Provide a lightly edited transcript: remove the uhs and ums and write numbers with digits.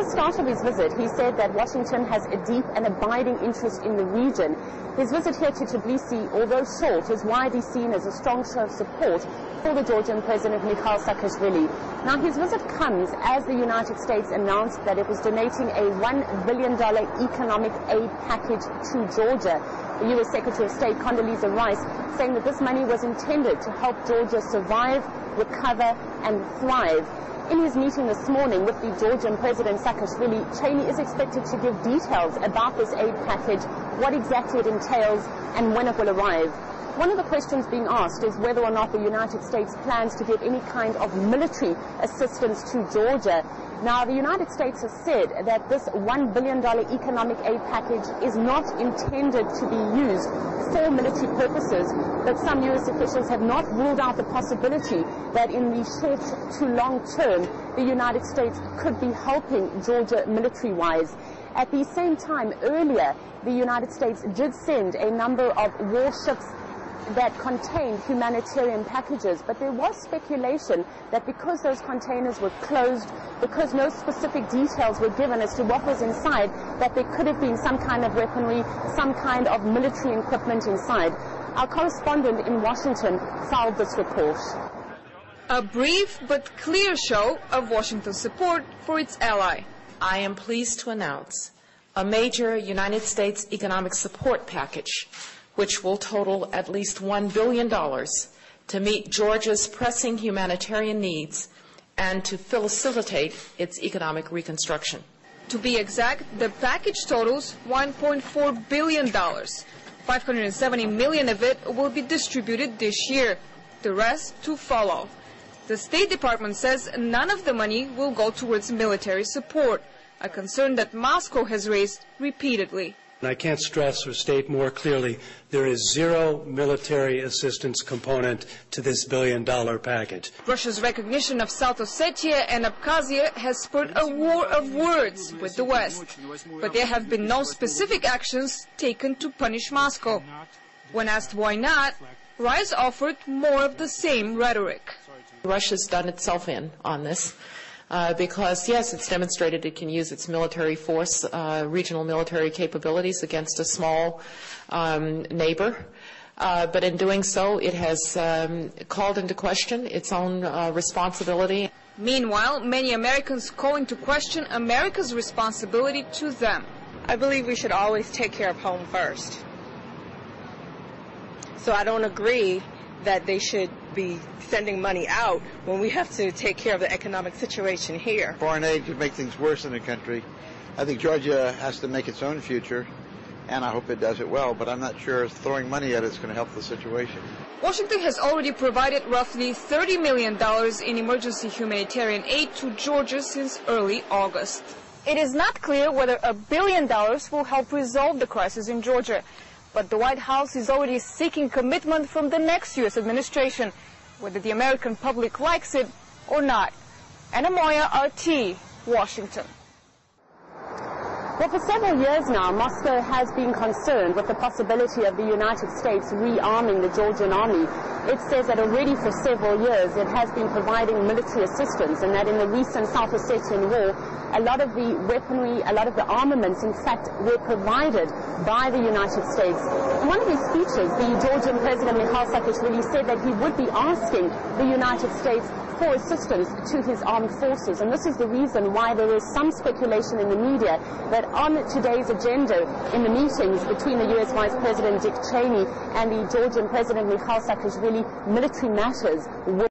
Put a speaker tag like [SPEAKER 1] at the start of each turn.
[SPEAKER 1] the start of his visit, he said that Washington has a deep and abiding interest in the region. His visit here to Tbilisi, although short, is widely seen as a strong show of support for the Georgian President Mikhail Saakashvili. Now, his visit comes as the United States announced that it was donating a $1 billion economic aid package to Georgia. The U.S. Secretary of State Condoleezza Rice saying that this money was intended to help Georgia survive, recover and thrive. In his meeting this morning with the Georgian President Saakashvili, Cheney is expected to give details about this aid package, what exactly it entails and when it will arrive. One of the questions being asked is whether or not the United States plans to give any kind of military assistance to Georgia. Now, the United States has said that this $1 billion economic aid package is not intended to be used for military purposes, but some U.S. officials have not ruled out the possibility that in the short to long term, the United States could be helping Georgia military-wise. At the same time, earlier, the United States did send a number of warships that contained humanitarian packages, but there was speculation that because those containers were closed, because no specific details were given as to what was inside, that there could have been some kind of weaponry, some kind of military equipment inside. Our correspondent in Washington filed this report.
[SPEAKER 2] A brief but clear show of Washington's support for its ally.
[SPEAKER 3] I am pleased to announce a major United States economic support package which will total at least $1 billion to meet Georgia's pressing humanitarian needs and to facilitate its economic reconstruction.
[SPEAKER 2] To be exact, the package totals $1.4 billion. $570 million of it will be distributed this year, the rest to follow. The State Department says none of the money will go towards military support, a concern that Moscow has raised repeatedly.
[SPEAKER 4] I can't stress or state more clearly, there is zero military assistance component to this billion-dollar package.
[SPEAKER 2] Russia's recognition of South Ossetia and Abkhazia has spurred a war of words with the West. But there have been no specific actions taken to punish Moscow. When asked why not, Rice offered more of the same rhetoric.
[SPEAKER 3] Russia's done itself in on this. Because, yes, it's demonstrated it can use its military force, regional military capabilities against a small neighbor. But in doing so, it has called into question its own responsibility.
[SPEAKER 2] Meanwhile, many Americans call into question America's responsibility to them.
[SPEAKER 5] I believe we should always take care of home first. So I don't agree that they should be sending money out when we have to take care of the economic situation here.
[SPEAKER 6] Foreign aid could make things worse in the country. I think Georgia has to make its own future, and I hope it does it well, but I'm not sure throwing money at it is going to help the situation.
[SPEAKER 2] Washington has already provided roughly $30 million in emergency humanitarian aid to Georgia since early August. It is not clear whether $1 billion will help resolve the crisis in Georgia. But the White House is already seeking commitment from the next U.S. administration, whether the American public likes it or not. Anna Moya, RT, Washington.
[SPEAKER 1] Well, for several years now, Moscow has been concerned with the possibility of the United States rearming the Georgian army. It says that already for several years it has been providing military assistance, and that in the recent South Ossetian war, a lot of the weaponry, a lot of the armaments, in fact, were provided by the United States. In one of his speeches, the Georgian President Mikhail Saakashvili said that he would be asking the United States for assistance to his armed forces, and this is the reason why there is some speculation in the media that on today's agenda in the meetings between the U.S. Vice President Dick Cheney and the Georgian President Mikhail Saakashvili, military matters will